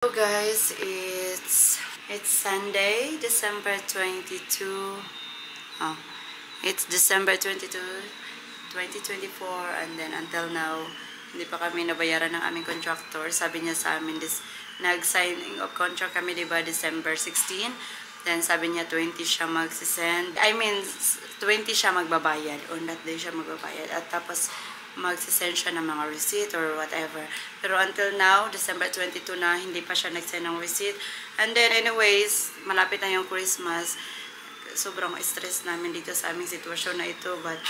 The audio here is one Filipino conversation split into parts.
Hello guys, it's Sunday, December 22. Oh, it's December 22, 2024, and then until now hindi pa kami nabayaran ng aming contractor. Sabi niya sa amin nag-signing of contract kami, diba, December 16. Then sabi niya 20 siya magsisend. 20 siya magbabayad. On that day siya magbabayad. At tapos magsisend siya ng mga receipt or whatever. Pero until now, December 22 na, hindi pa siya nagsend ng receipt. And then anyways, malapit na yung Christmas. Sobrang stress namin dito sa aming sitwasyon na ito. But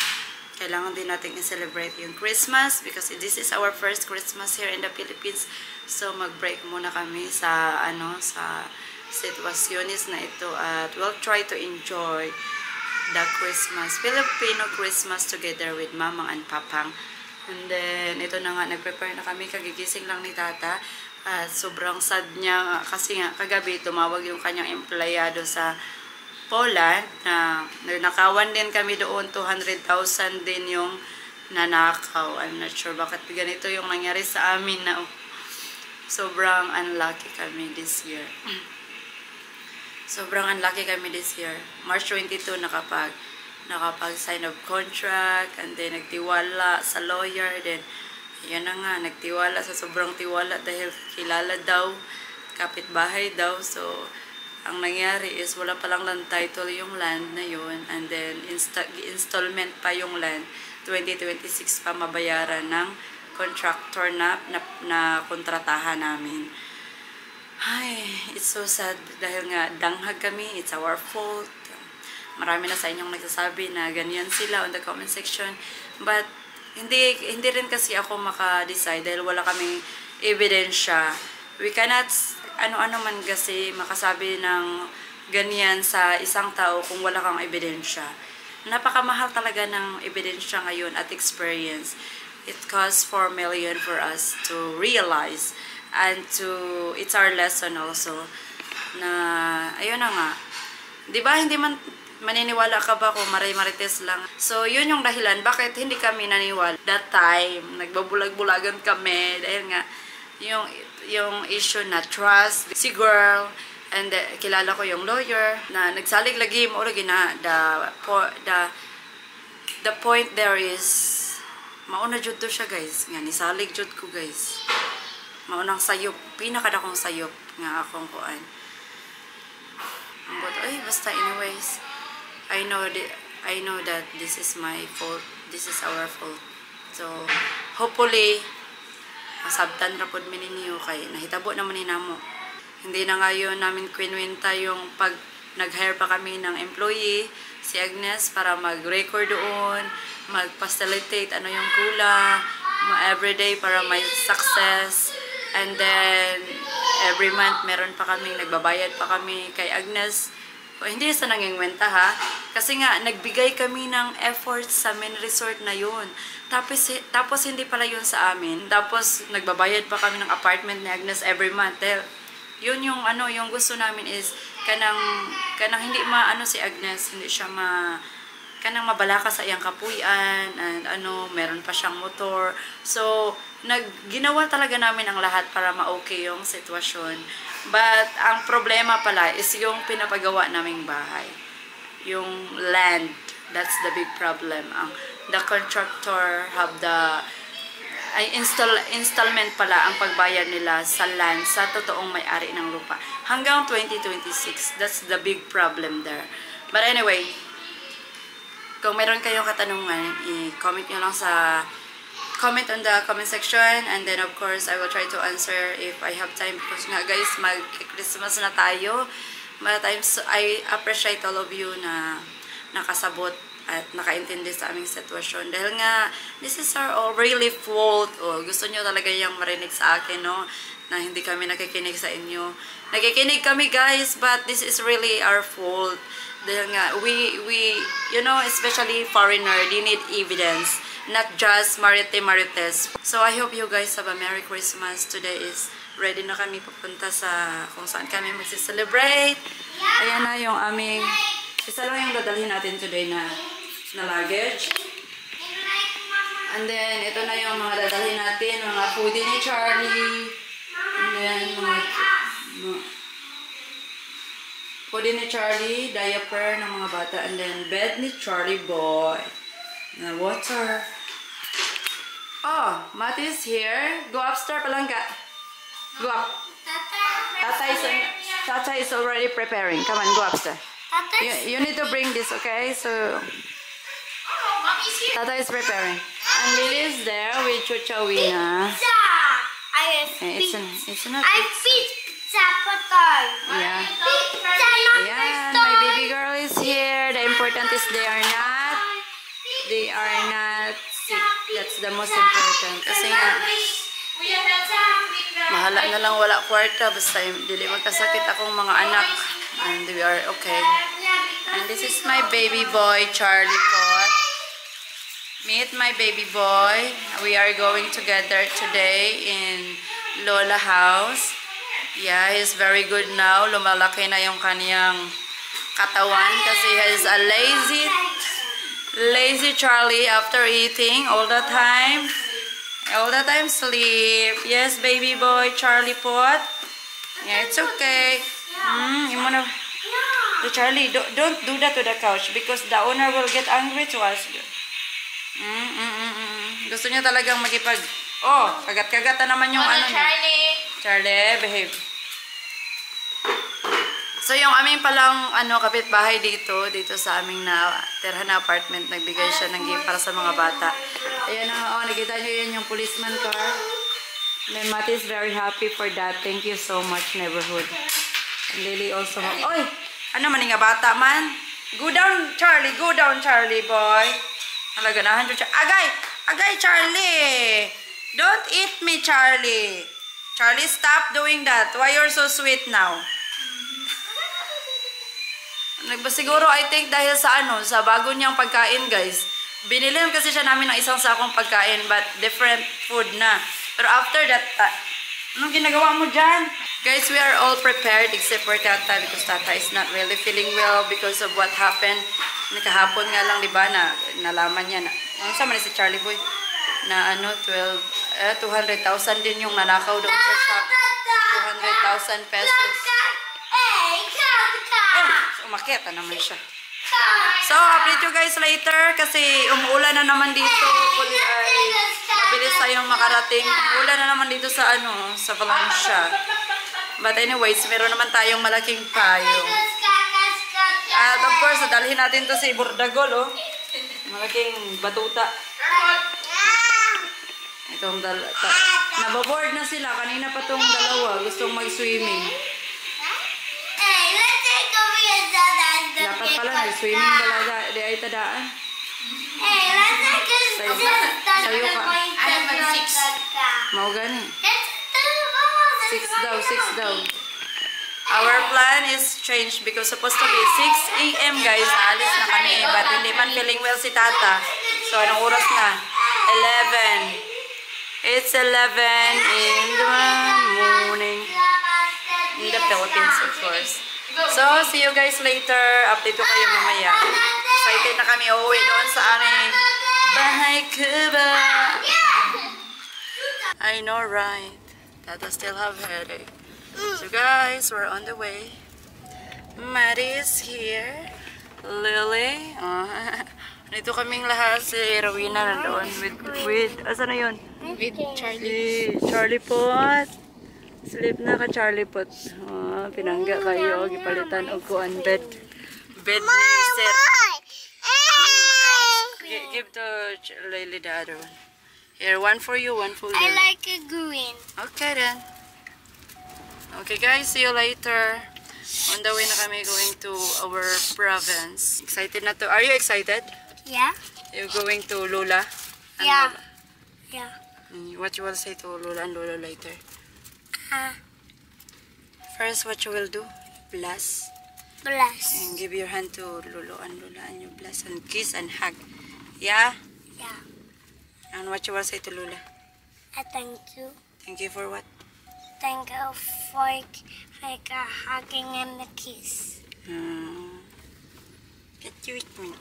kailangan din natin i-celebrate yung Christmas because this is our first Christmas here in the Philippines. So mag-break muna kami sa sa sitwasyonis na ito at we'll try to enjoy the Christmas, Filipino Christmas together with Mamang and Papang. And then, ito na nga, nag-prepare na kami, kagigising lang ni Tata. At sobrang sad niya kasi nga, kagabi tumawag yung kanyang empleyado sa Poland na nakawan din kami doon, 200,000 din yung nanakaw. I'm not sure bakit ganito yung nangyari sa amin na sobrang unlucky kami this year. Sobrang unlucky kami this year. March 22 nakapag-sign of contract and then nagtiwala sa lawyer. Then, yan na nga, nagtiwala sa sobrang tiwala dahil kilala daw, kapitbahay daw. So, ang nangyari is wala palang land title yung land na yun. And then, installment pa yung land. 2026 pa mabayaran ng contractor na kontratahan namin. Ay, it's so sad dahil nga danghag kami, it's our fault. Marami na sa inyong nagsasabi na ganyan sila on the comment section. But hindi rin kasi ako maka-decide dahil wala kaming ebidensya. We cannot ano-ano man kasi makasabi ng ganyan sa isang tao kung wala kang ebidensya. Napakamahal talaga ng ebidensya ngayon at experience. It costs 4 million for us to realize. And it's our lesson also na ayun na nga, di ba, hindi man maniniwala ka ba kung maray-marites lang. So yun yung dahilan bakit hindi kami naniwala that time. Nagbabulag-bulagan kami dahil nga yung issue na trust si girl, and kilala ko yung lawyer na nagsalig lagi mo lagi na the point there is mauna jud to siya, guys, nga nisalig jud ko, guys. Maunang sayop, pinakadakong sayop nga akong kuan. But basta anyways, I know that this is my fault, this is our fault. So hopefully masabtan ra pod mi ninyo kay nahitabo naman ni namo. Hindi na ngayon namin kwinwenta yung pag nag-hire pa kami ng employee si Agnes para mag-record doon, mag-facilitate ano yung kulang, everyday para may success. And then, every month, meron pa kaming, nagbabayad pa kami kay Agnes. Hindi sa nangingwenta, ha? Kasi nga, nagbigay kami ng effort sa main resort na yun. Tapos hindi pala yun sa amin. Tapos, nagbabayad pa kami ng apartment ni Agnes every month. Yun yung, yung gusto namin is, kanang hindi si Agnes, hindi siya kanang mabalaka sa iyang kapuyan, and meron pa siyang motor. So, ginawa talaga namin ang lahat para ma-okay yung sitwasyon. But, ang problema pala is yung pinapagawa naming bahay. Yung land, that's the big problem. The contractor have installment pala ang pagbayad nila sa land, sa totoong may-ari ng lupa. Hanggang 2026, that's the big problem there. But anyway, kung meron kayong katanungan, i-comment nyo lang comment on the comment section, and then of course I will try to answer if I have time because nga, guys, mag-Christmas na tayo. But I appreciate all of you na nakasabot at nakaintindi sa aming sitwasyon dahil nga this is our all really fault. Gusto nyo talaga yung marinig sa akin, no, na hindi kami nakikinig sa inyo. Nakikinig kami, guys, but this is really our fault. Dahil nga, we especially foreigner, they need evidence, not just marites. So, I hope you guys have a Merry Christmas. Today is ready na kami papunta sa kung saan kami magsi-celebrate. Ayan na yung aming, isa lang yung dadalhin natin today na luggage. And then, ito na yung mga dadalhin natin, mga foodie ni Charlie. And then, mga Body ni Charlie, diaper ng mga bata, and then bed ni Charlie boy. Na water. Oh, Mati is here. Go upstairs, Palangga. Go up. Tata is already preparing. Come on, go upstairs. You need to bring this, okay? So, Tata is preparing. And Lily is there with Chuchawina. It's not pizza potoy. Yeah. Pizza, not Yeah, my baby girl is here. The important is they are not sick. That's the most important. Kasi nga, mahala na lang wala kwarta. Basta dili magkasakit akong mga anak. And we are okay. And this is my baby boy, Charlie Pot. Meet my baby boy. We are going together today in Lola house. Yeah, he's very good now. Lumalaki na yung kaniyang katawan kasi he has a lazy Charlie after eating all the time. All the time sleep. Yes, baby boy, Charlie Pot. Yeah, it's okay. Charlie, don't do that to the couch because the owner will get angry to us. Gusto niya talagang magipag... Oh, kagat-kagata naman yung ano niya. Charlie, behave. So, yung aming palang kapitbahay dito sa aming tirhan na apartment, nagbigay siya ng gift para sa mga bata. Ayan na, nakita niyo yan yung policeman car. And then Mati is very happy for that. Thank you so much, neighborhood. And Lily also... Oy! Ano man nga bata man? Go down, Charlie boy. Nalaganahan dyan siya. Agay, Charlie! Don't eat me, Charlie. Charlie, stop doing that. Why you're so sweet now? Siguro, I think dahil sa bago niyang pagkain, guys. Binilhan kasi siya namin ng isang sakong pagkain, but different food na. Pero after that, anong ginagawa mo dyan? Guys, we are all prepared except for Tata because Tata is not really feeling well because of what happened. Nakahapon nga lang, di ba, na nalaman niya na, ano sa man si Charlie Boy, na 200,000 din yung nanakaw doon sa shop. 200,000 pesos. Umakyat naman siya. So, update you guys later kasi umuulan na naman dito. Mabilis tayong makarating. Umuulan na naman dito sa sa Valencia. But anyways, meron naman tayong malaking payong. At of course, dalhin natin to sa Ibordagol, oh. Malaking batuta. Itong nababoard na sila. Kanina pa tong dalawa. Gustong mag-swimming. Dapat pala nag-swimming talaga. Di ay tadaan. Sayo ka. Mau gani. 6 daw. Our plan is changed because supposed to be 6 AM guys. Alis na kami. But hindi man feeling well si Tata. So, anong oras na? 11. It's 11 in the morning. In the Philippines, of course. So, see you guys later. Update ko kayo mamaya. Excited na kami uuwi doon sa aming bahay kuba. I know, right? Tata still have headache. So, guys, we're on the way. Maddie is here. Lily. Dito kaming lahat. Si Rowena na doon. With asa na yun? With Charlie. Charlie Pot. Sleep na ka, Charlie Pot. Pinangga kayo. Gipalitan og kuan bed. Bed ni Sir. Give to Lily the other one. Here, one for you, one for you. I like a green. Okay then. Okay guys, see you later. On the way na kami going to our province. Excited na to. Are you excited? Yeah. You're going to Lola? And Yeah. Lola. Yeah. What you will say to Lola and Lola later? First, what you will do? Bless. Bless. And give your hand to Lolo and Lola and you bless and kiss and hug. Yeah? Yeah. And what you will say to Lola? I thank you. Thank you for what? Thank you for like a hugging and a kiss. Get you with me.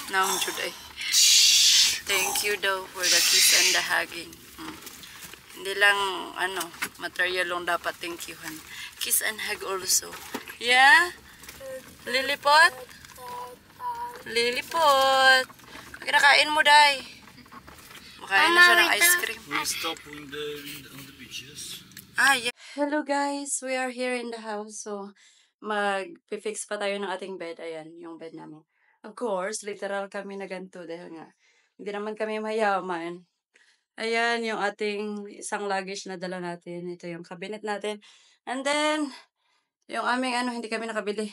Now, today. Thank you though for the kiss and the hugging. Hindi lang, material lang dapat thank youhan. Kiss and hug also. Yeah? Lilipot? Lilipot. Kinakain mo, Day. Makain na siya ng ice cream. We stop on the beaches. Yeah. Hello guys, we are here in the house. So, mag-fix pa tayo ng ating bed. Ayan, yung bed namin. Of course, literal kami na ganito dahil nga, hindi naman kami mayaman. Ayan, yung ating isang luggage na dala natin. Ito yung cabinet natin. And then, yung aming hindi kami nakabili.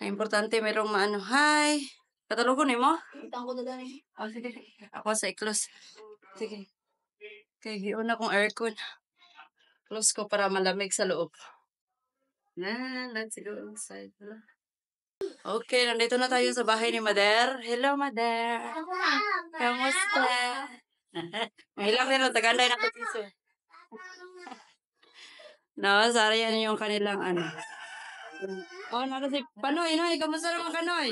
Ang importante, merong hi! Katulugon mo? Utang ko na lang eh. Oh, sige. Ako sa i-close. Sige. Okay, giuna kong aircon. Close ko para malamig sa loob. Let's go inside. Okay, nandito na tayo sa bahay ni Mader. Hello, Mader. Kamusta? Mahilang din ang taganday ng kapiso. No, Sara, yan yung kanilang Oh, nara si Panoy, no? Kamusta naman, Kanoy?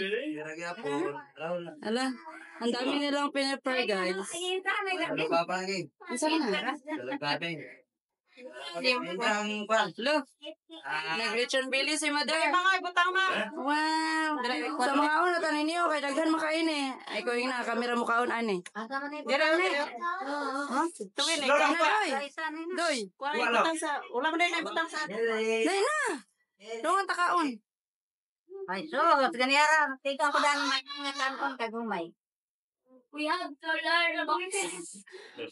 Ala, ang dami nilang pinaper, guys. Ano pa pa lagi? Ang saan na? Look, nag-Richard Billy si Mother. Wow. Sa mga una, tanin niyo, kay daghan makain eh. Ay, ko yung kamera mo kaon, ane. Dira, Tuwin, ikaw na, Doy. Wala mo na yung butang sa atin. Dahil na. Doon ang takaon. Ay, so, ganyan. Tika ko dahil mga kanon kagumay. We have to learn about this.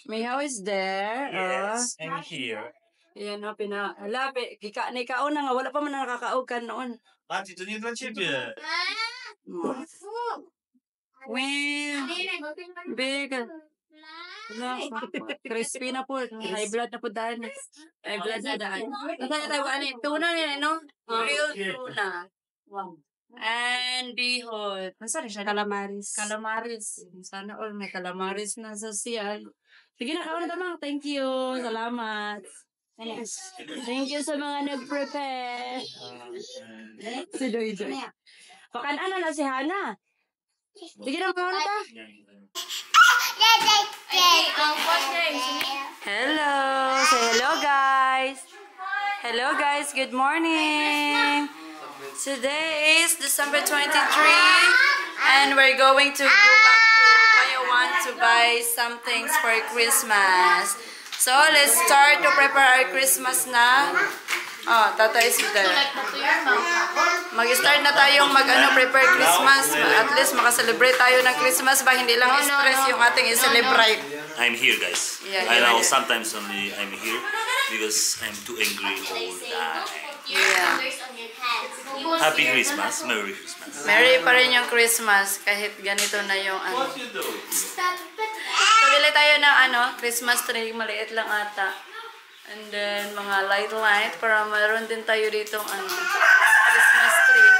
Mihaw is there. Yes, I'm here. Yan na, ikaon na nga. Wala pa man na nakakaog ka noon. Mati, to nie dla ciebie. Well, big. Crispy na po. High blood na po dahil. High blood na dahil. Tayo, tuna nila, no? Real tuna. Wow. And bihon. Nasaan siya? Calamaris. Calamaris. Sana all may calamaris na sa siyan. Sige na, kawan na tamang. Thank you. Salamat. Thank you sa mga nag-prepare. Si Doy. Pakan-ano na si Hana. Sige na, kawan na ta. Hello. Say hello, guys. Hello, guys. Good morning. Today is December 23 and we're going to go back to Payawan to buy some things for Christmas. So let's start to prepare our Christmas na. Tata is there. Mag-start na tayong prepare Christmas. At least makaselebrate tayo ng Christmas ba hindi lang stress yung ating i-celebrate. I'm here, guys. Yeah, I know sometimes only I'm here because I'm too angry all the time. Yeah. Happy Christmas. Merry Christmas. Merry pa rin yung Christmas kahit ganito na yung What you do? So, bili tayo ng Christmas tree. Maliit lang ata. And then, mga light para mayroon din tayo ditong Christmas tree.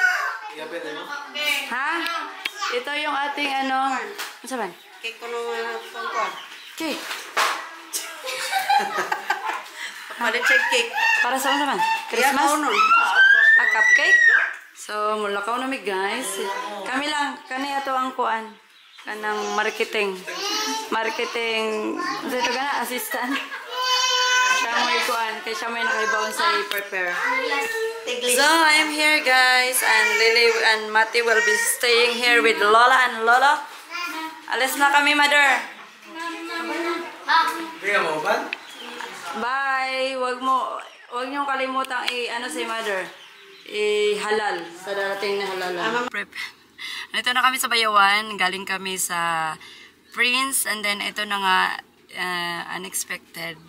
Ha? Ito yung ating ano ba? Cake ko nung pangkon. Cake. Palit siya cake. Para sa man? Christmas? A cupcake? So, mulakaw na mi guys. Kami lang, kani ato ang kuan. Kanang marketing. Ano ito gana? Assistant. Siya may kuan. Kaya siya may nakaibawon sa i-prepare. So, I'm here guys. And Lily and Mati will be staying here with Lola and Lolo. Alis na kami, mother. Bye. Wag niyong kalimutang si mother. I-halal sa darating na halalan. Prep. Ito na kami sa Bayawan. Galing kami sa Prince. And then ito na nga unexpected.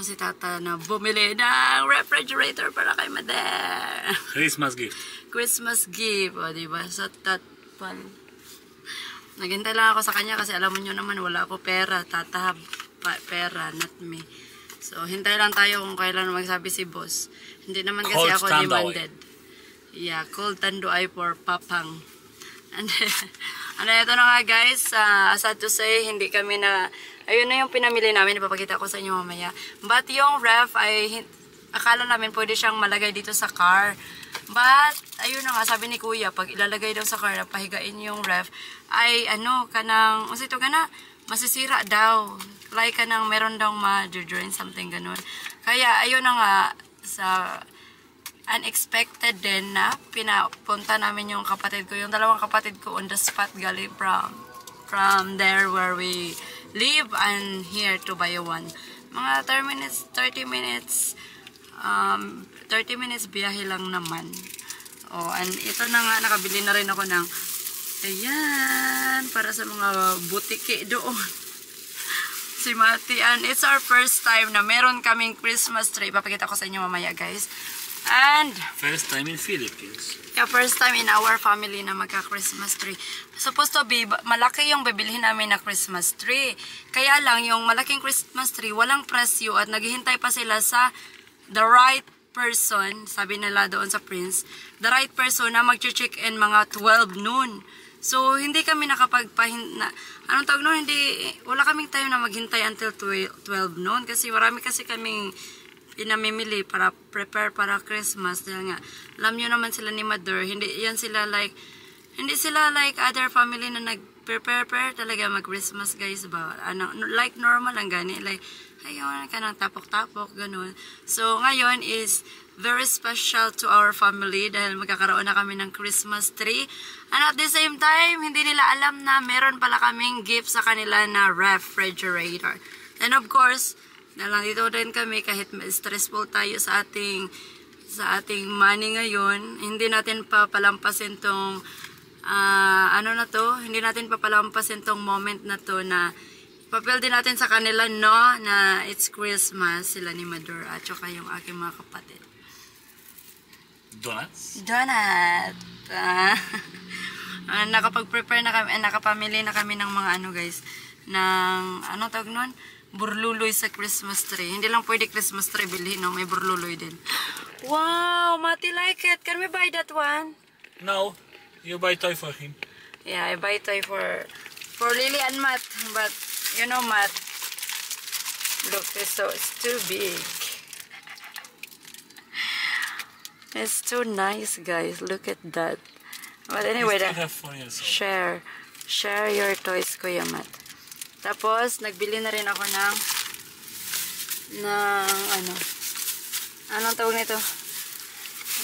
Si tata na bumili ng refrigerator para kay mother. Christmas gift. Christmas gift. O, diba? So, naghintay lang ako sa kanya kasi alam mo nyo naman wala ako pera. Tata pera, not me. So, hintay lang tayo kung kailan magsabi si boss. Hindi naman kasi Cold ako demanded. Yeah, cold tanduay for papang. And ito na nga guys, sad to say, hindi kami ayun na yung pinamili namin, ipapakita ko sa inyo mamaya. But yung ref ay, akala namin pwede siyang malagay dito sa car. But, ayun na nga, sabi ni kuya, pag ilalagay daw sa car, pahigain yung ref, ay masisira daw. Like ka nang meron daw ma-join something ganun. Kaya ayun na nga, sa unexpected din na pinapunta namin yung kapatid ko. Yung dalawang kapatid ko on the spot galing from there where we live and here to Bayawan. Mga 30 minutes biyahe lang naman. Oh, and ito na nga, nakabili na rin ako ng ayan, para sa mga butiki doon. Si Mati, and it's our first time na meron kaming Christmas tree. Papakita ko sa inyo mamaya, guys. And First time in Philippines. yeah, first time in our family na magka-Christmas tree. Supposed to be, malaki yung bibilhin namin na Christmas tree. Kaya lang, yung malaking Christmas tree, walang presyo at naghihintay pa sila sa the right person, sabi nila doon sa Prince, the right person na mag-check in mga 12 noon. So, hindi kami anong tawag noon, wala kaming time na maghintay until 12 noon kasi marami kasi kaming pinamimili para prepare para Christmas. Dahil nga, alam nyo naman sila ni Mother, hindi sila like other family na nag-prepare talaga mag-Christmas, guys ba? Like normal lang gani, like, ayun, ka ng tapok-tapok, ganun. So, ngayon is very special to our family dahil magkakaroon na kami ng Christmas tree. And at the same time, hindi nila alam na meron pala kaming gift sa kanila na refrigerator. And of course, nandito din kami kahit stressful tayo sa ating money ngayon, hindi natin papalampasin tong hindi natin papalampasin tong moment na to na papel din natin sa kanila, no, na it's Christmas, sila ni Madura at saka yung aking mga kapatid. Donuts? Donut! Nakapag-prepare na kami, nakapamili na kami ng mga guys, ng, tawag nun? Burluloy sa Christmas tree. Hindi lang pwede Christmas tree bilhin, no? May burluloy din. Wow! Mati like it. Can we buy that one? No, you buy toy for him. Yeah, I buy toy for Lily and Matt. But, you know, Matt, look, it's too big. It's too nice, guys. Look at that. But anyway, You still have 4 years old. share your toys, Kuya Matt. Tapos, nagbili na rin ako ng anong tawag nito?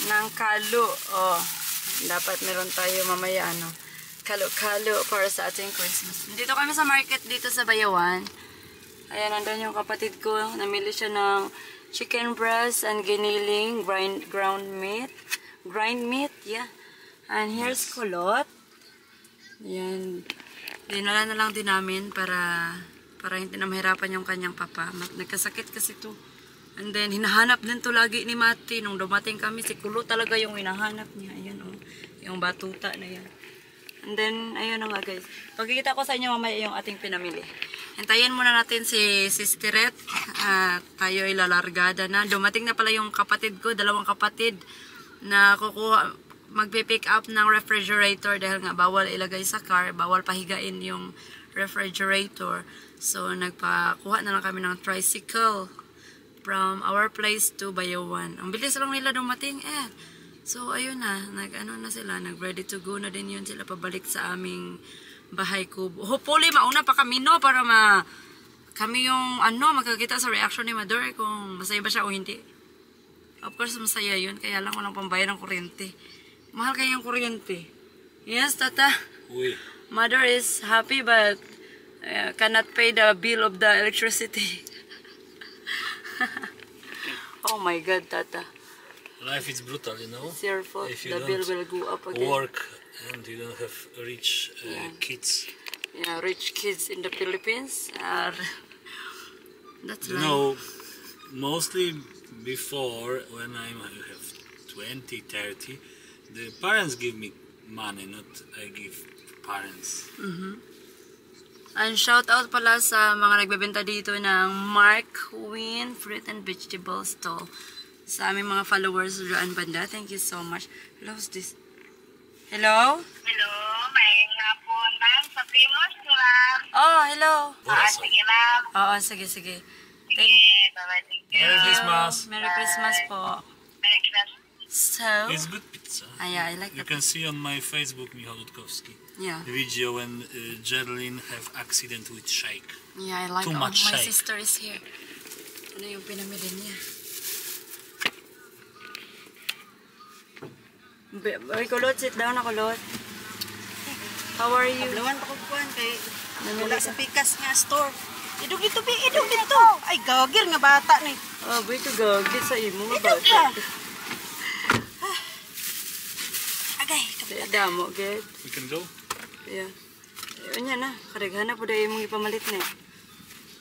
Ng kalo. Oh, dapat meron tayo mamaya, kalo-kalo para sa ating Christmas. Dito kami sa market dito sa Bayawan. Ayan, nandun yung kapatid ko. Namili siya ng chicken breast and giniling, grind meat, yeah. And here's kulot. Yan. Dinala na lang din namin para hindi na mahirapan yung kanyang papa. Nagkasakit kasi to. And then, hinahanap din to lagi ni Mati. Nung dumating kami, si Kulo talaga yung hinahanap niya. Ayan, oh. Yung batuta na yan. And then, ayun na nga, guys. Pagkikita ko sa inyo mamaya yung ating pinamili. Hintayin muna natin si Sistiret. Tayo ilalargada na. Dumating na pala yung kapatid ko, dalawang kapatid na magpipick up ng refrigerator dahil nga bawal ilagay sa car, bawal pahigain yung refrigerator. So, nagpakuha na lang kami ng tricycle from our place to Bayawan. Ang bilis lang nila dumating, So, ayun na, nag-ready to go na din yun sila pabalik sa aming bahay kubo. Hopefully, mauna pa kami, no, para kami yung, magkakita sa reaction ni Mador kung masaya ba siya o hindi. Of course, masaya yun, kaya lang walang pambayad ng kuryente. Mahal kayong kuryente. Yes, Tata. Oui. Mother is happy but cannot pay the bill of the electricity. Oh my God, Tata. Life is brutal, you know. It's your fault. If you The bill will go up again. work and you don't have rich kids. Yeah, rich kids in the Philippines are... That's You right. know, mostly before, when I have 20, 30, the parents give me money, not I give parents. And shout out pala sa mga nagbebenta dito ng Mark Queen Fruit and Vegetable Stall. Sa aming mga followers dyan banda. Thank you so much. Hello, who's this? Hello? Hello, may hapon lang sa Primos lang. Oh, hello. Sige lang. Oo, sige. Sige, bye-bye. Thank you. Merry Christmas. Merry Christmas po. Merry Christmas. So, It's good pizza. yeah, I like You it. can see on my Facebook, Michał Dudkowski, Yeah, the video when Geraldine have accident with shake. yeah, I like Too it. much My shake. sister is here. Ano yung pinamili niya? Ay, kulot, sit down na kulot. How are you? Lawan ako kuan kay Namili wala ka. sa pikas nga store. Idog dito bi, idog dito. Ay gagir nga bata ni. Ah, boy, kagagit sa imo. Idog ka. Agay, Damo, get. We can go? Yeah. Ayun yan na. Karighan na po dahil mong ipamalit na eh.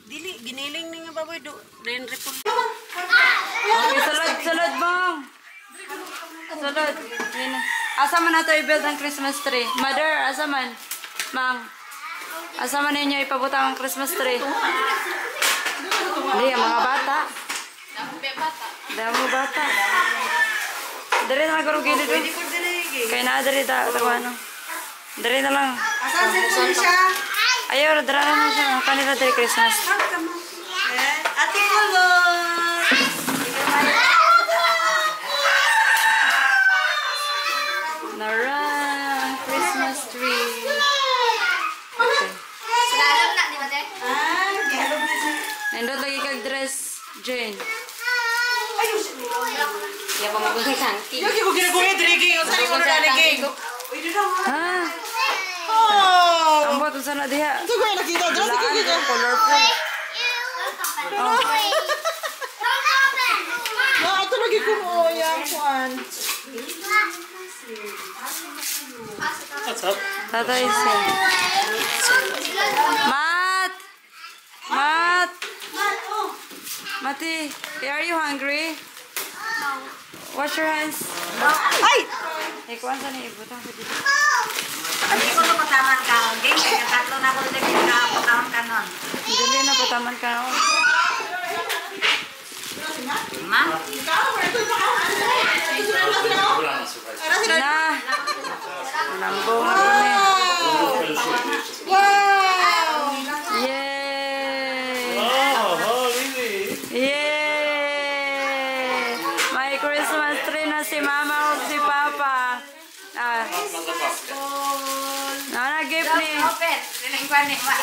dili giniling ni nga baboy do. Ren repon. Okay, salad bang. Salad. Yan na. Asa man nato i-build ang Christmas tree? Mother, asa man? Mang, asa man ninyo ipabutang ang Christmas tree? Hindi, ang mga bata. Damo bata. Dari na nagaro gilid doon. Kaya na dari ta ano. Dari na lang. Asan si siya? Ayaw, dara na siya. Ang kanila dari Christmas. Ate Kulot. Nara, Christmas tree. Okay. Nindot lagi kag dress, Jane. Yogi ko ginagawa drigi, usa ni ko na drigi. Uy dito. Ha? Oh. Ang buhat sana diha. Ito ko nakita, dress ko Laan, gina. colorful. Oh. Ah, ito lagi ko mo yang kuan. What's up? Tatay siya. Mat! Mati, are you hungry? Wash your hands. Ay! Ikuan sa ni ibutang sa dito. Hindi ko na pataman ka. Game, kaya tatlo na ako dito na pataman ka nun. Dili na pataman ka na. Ma? Na! Nambong ako ni. Wow! Yay! Oh, really? Yay! May Christmas tree na si Mama o si Papa. Ah. Na gift ni. Open. Siling pa ni Ma.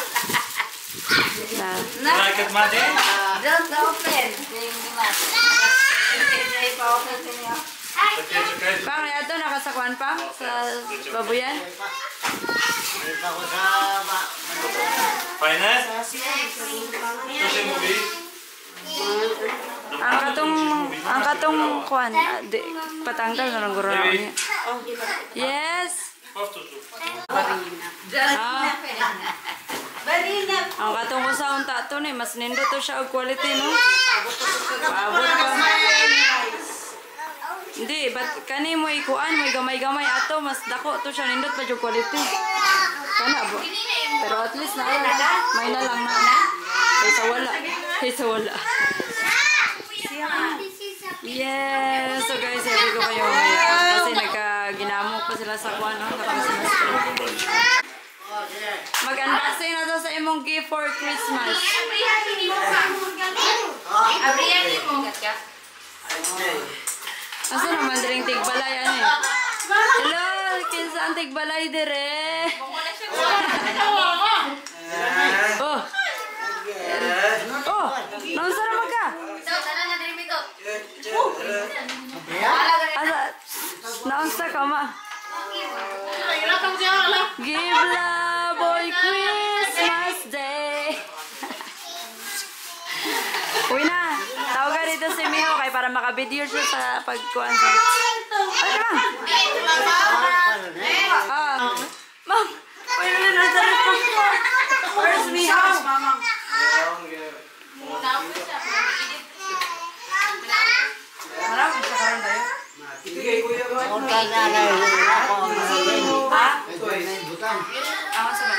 Na. Like it, Mate? Don't open. Siling ni Ma. Hindi pa open niyo. Okay. Pang, ito nakasakuan pa sa babuyan. Fine, eh? Sushi movie? Ang katong kuan, patanggal na lang guro niya. Yes. Ang katong usaon ta to ni mas nindot to siya og quality no. Paabot pa. Hindi, but kani mo ikuan mo gamay-gamay ato mas dako to siya nindot pa jud quality. Kana bo. Pero at least na may na lang na. Kaysa wala. Kaysa wala. Yes! So guys, sabi ko kayo kasi nagka-ginamok pa sila sa kuwan, no? Mag-unboxing na to sa imong gift for Christmas. Asa naman diring tigbalay ano eh? Hello! Kinsa ang tigbalay dire? Oh! Oh! Naunsa naman ka? Asa? Naunsa ka ma? Give love boy Christmas Day. Uy na, tawagan dito si Miho kay para maka-video siya sa pagkuhan sa... Ano ba? Ma'am, uy na nasa report ko. Where's Miho? Marami siya karoon tayo. Ha? Awan sa ba?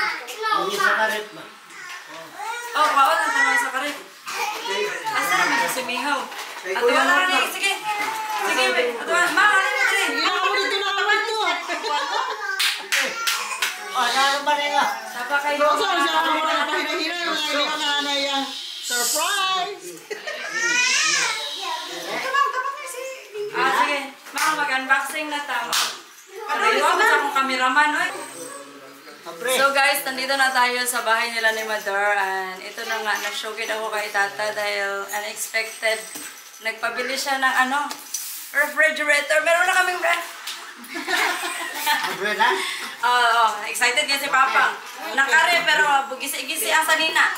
Oh, bawal ang tanong sa karit. Asa naman si Miho? Atuwa na rin. Sige. Sige, atuwa. Ma, ano mo dali? Sapa kayo. Surprise! Ah, sige. Maka unboxing na tama. Palayo sa akong cameraman, oy. So guys, nandito na tayo sa bahay nila ni Mother and ito na nga, nag-showcase ako kay Tata dahil unexpected. Nagpabili siya ng refrigerator. Meron na kaming excited yan si Papa. Nakare pero gisi-gisi ang sanina.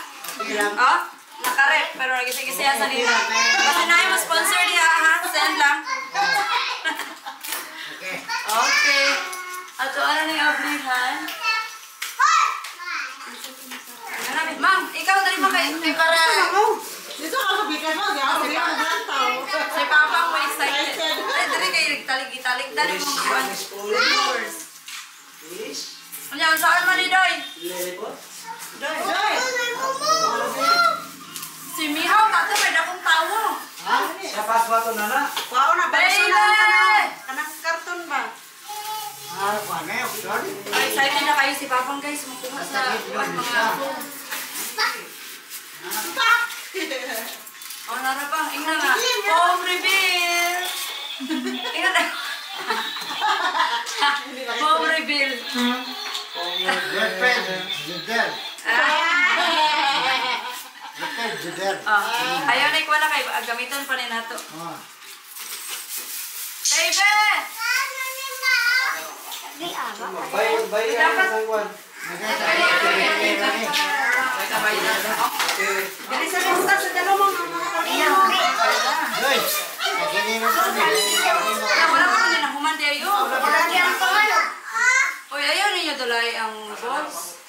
Oh, nakare pero gisi-gisi ang sanina. Kasi na yung sponsor niya, ha? Send lang. Okay. Ato ano na yung ablihan? Ma'am, ikaw dali mo kay para Dito ako bigas mo, di ako tao. si Papa mo excited. Dali kayo talig-talig dali mo buwan. Ano saan man ni Doy? Doy. Si Mihaw tato may dakong tawo. Sa paswa to nana. Pao na ba? Baby! Kanang karton ba? Excited na kayo si Papang guys. Makuha sa mga oh, narapang. Ingnan nga. Home reveal! Ingnan na. Home reveal. Ayaw na ikuha na kayo. Gamitan pa rin nato. Baby! Bay ang sangwan. Dali sa lista sa dalawang mga Wala ko din ang human di ayo. Oy, ayaw ninyo dulay ang balls.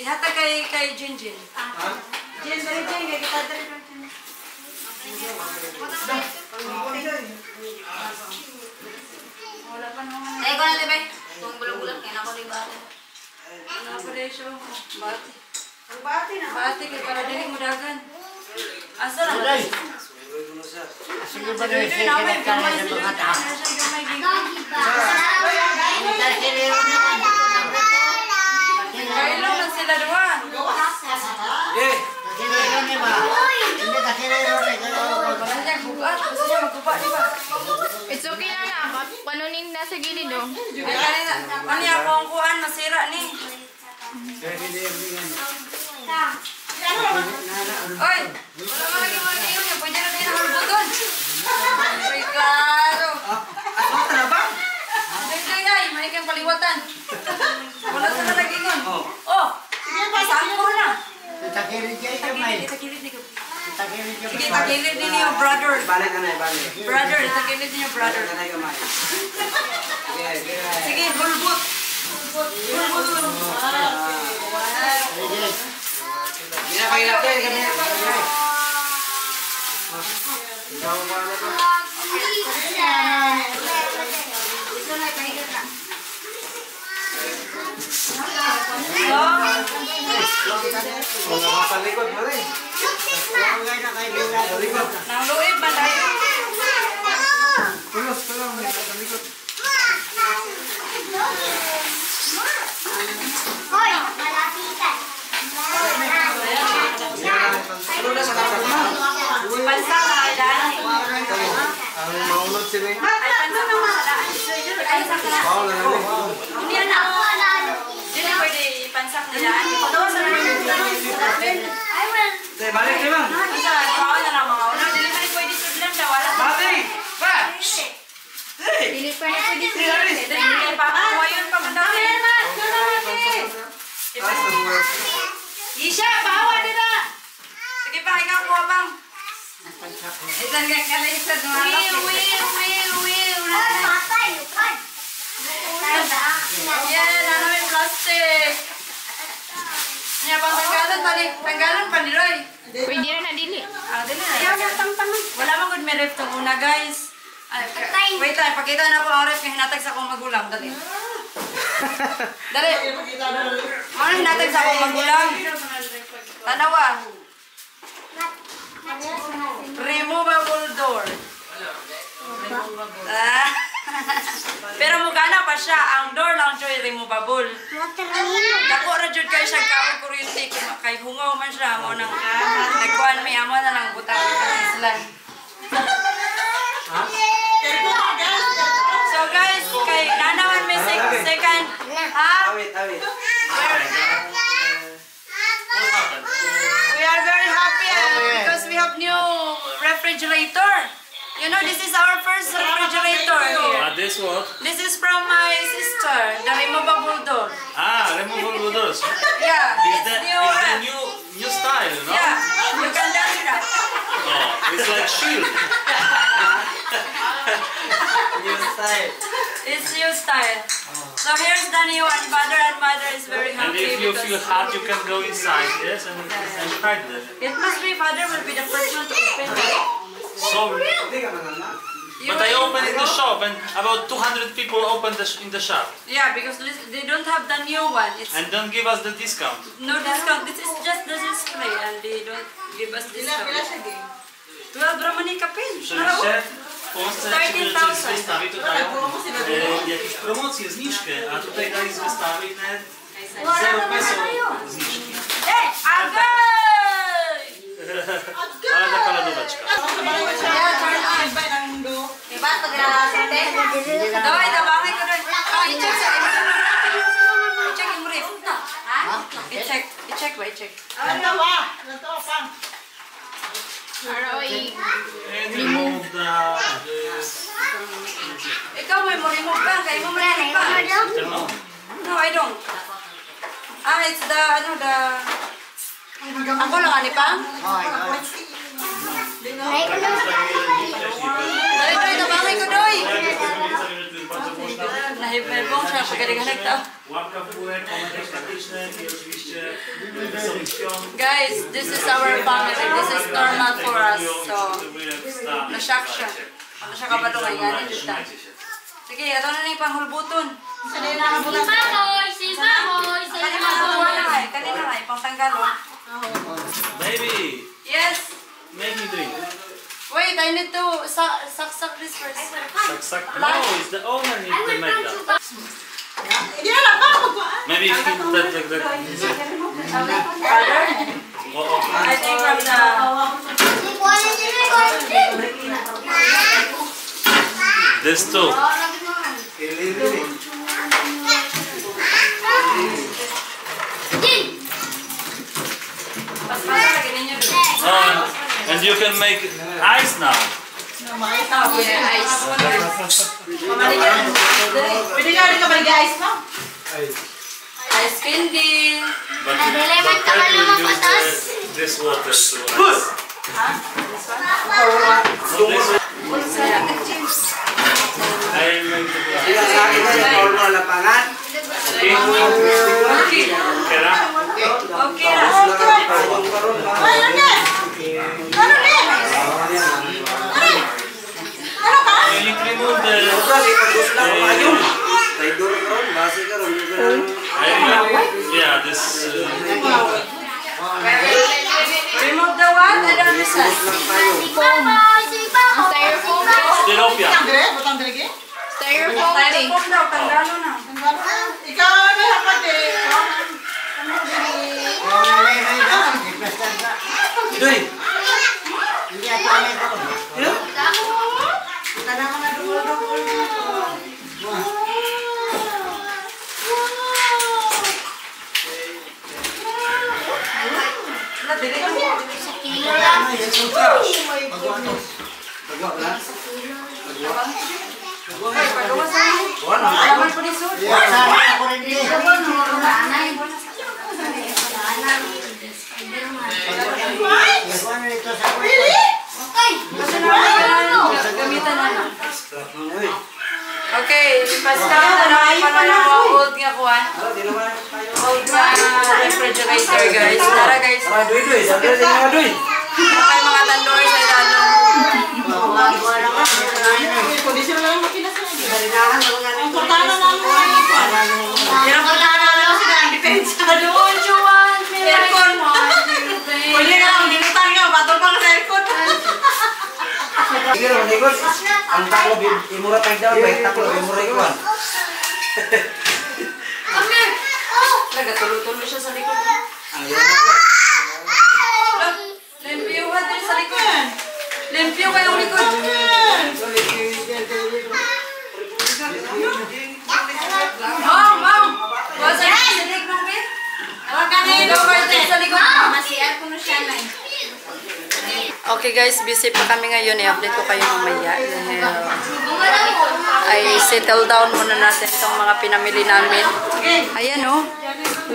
Ihatag kay Jinjin. Jen, dali Jen, kaya kita dali Wala pa naman. Eh, ko na, Tibay. Kung bulag-bulag, kaya ako rin ba? Wala pa rin siya. Bati. Ang bati na. Bati kay para dili mo dagan. Asa na? Sige ba rin siya kinagkaroon ng mga tao? Kailo man sila duwan. Wala niya bugat. Gusto niya magkupa, di ba? It's okay na na. Panunin na sa gilid oh. Ay, kanina. Ano niya ako ang kuhan? Masira ni. Oy! Wala mo lagi mga niyo niya. Pwede na tayo na hulbuton. Ay, klaro. Ano na ba? Ay, ay, may kang paliwatan. Wala sa nalagi nun. Oh! Saan ko na? Takilid ni ko. Sige, takilid din niyo, brother. Balik ka na, balik. Brother, takilid niyo, brother. Kanay kamay. Sige, bulbut. Bulbut. Ginapahilap din kami. Mga mapalikod mo rin. Nang luib ba tayo? Tulos, mapalikod. Hoy, malapitan. Tulo na sa kapag mo. Pansa na daan. Ang maunod sila. Ay, pansa na daan. Ay, sa kana. Oo, nanali. Hindi na. Hindi pwede ipansak na daan. Ito sa I will. Sige, balik di ba? isa, ikaw na lang mga ulo. Dili man pwede sudlan daw. Wala. Bati! Ba! Dili pa na pwede Dili pa ako yun pa man daw. Isha, bawa nila. Sige pa, ikaw kuha bang. Isan ka ka na isa dumalak. Will. Patay, lupan. Yan, ano yung plastic. Niya pang tanggalan pa ni Roy. Pwede na dili. Dili na. Ayaw niya tang-tangan. Wala mang good may ref to una, guys. Wait tayo, pakita na po ang ref yung hinatag sa akong magulang. Dali. Dali. Ano hinatag sa akong magulang? Tanawa. Removable door. Pero mugana pa siya. Ang door lang siya removable. Dako ra jud kay siya kaon kuryente kay hungaw man siya mo nang nagkuan mi amo na lang butang islan. awit. We are very happy because we have new refrigerator. You know, this is our first refrigerator here. This what? This is from my sister, the removable door. Removable doors. Yeah, It's it's the new. new style, no? Yeah, you can dance it up. Oh, it's like shield. New style. It's new style. So here's the new one. Father and mother is very And happy if you because feel hot, you can go inside, yes, and hide them. it must be father will be the first one to open it. So, You but I will- opened in the shop, and about 200 people opened in the shop, Yeah, because they don't have the new one. It's and don't give us the discount. no discount. This is just the display and they don't give us discount. 12 Romani kapin. Oczywiście w Polsce 13,000. wystawy to dają jakieś promocje, zniżkę, a tutaj dali z wystawy nawet 0 peso zniżki. Hey, agay! Ale taka lodóweczka. Diba? Pag-sante? Dawaj, dabangay ko doon. I-check sa I-check yung brief. Ha? I-check ba? I-check. Aroy. And remove this. Ikaw may mo remove ka. Kaya mo remove ka. No. No, I don't. It's the, Ako lang, ani pa? Doy, dabangay ko, doy. Nahipelbong siya. Pagkaligalag tao. Łapka w górę, komentarz taktyczny i oczywiście wesołych świąt. Guys, this is our family. This is normal for us. So, na-shock siya. Ano siya kabalungay nga ni Juta. Sige, ito na yung panghulbuton. Si Mamoy! Kanina nga, pangtanggal. Baby, Yes. make me drink. Wait, I need to suck this first. Suck. No, it's the owner needs to make that. Maybe if you put that like that. Father? Oh. I think from the... This too. And you can make ice now. Yeah, ice. Pwede nga rin ka mag-ice mo? Ice candy. But Nag-lemon ka ba naman patas? this water to ice. Huh? This one? So this I make the glass. Sila sa akin na yung na lapangan. Okay. Okay. Okay na? Okay na. You need to remove the... Yeah, this... Remove the what? I don't understand. Ang styrofoam din. Tilapia. Butang dirige? Styrofoam din. Styrofoam daw, tangalo na. Ikaw na hapat eh. Doy! Pagawa sa akin. Alaman po ni Sud. Gamitan na lang. Okay, pascal na lang para na old nga kuhan. Old na refrigerator guys. Tara guys. Nakay mga tandoy sa ilalong. Kondisyon lang ang makinas na. Ang portana na mo ay ikuan. Yan ang portana na lang sila ang depensa. Doon, Juan. Aircon. Pwede nga lang, dinutan nga. Batol pa ka sa aircon. Pero nikos, ang taklo imura tag daw, bay taklo imura ikuan. Nagatulo-tulo siya sa likod. Ang yan. Limpiyuhan din sa likod. Limpyo kayong likod. Mom! Mom! What's Sa likod. Okay guys, busy pa kami ngayon. I-update ko kayo mamaya. Ay settle down muna natin itong mga pinamili namin. Ayan oh.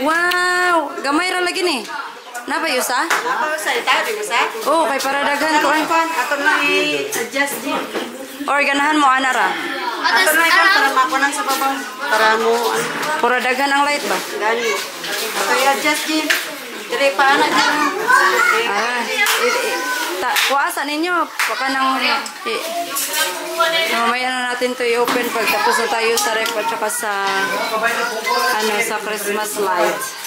Wow! Gamay ra lagi ni. Napa yusa? Oh, kay para daghan ko. Ato na i-adjust din. Or ganahan mo ana ra. Ato na ikaw para makunan sa babaw. Para mo, Pura daghan ang light ba? gani. Ato i-adjust din. Dire pa anak din. Kuasa ninyo. Baka nang... mamaya na natin to i-open pag tapos na tayo sa ref at saka sa... sa Christmas lights.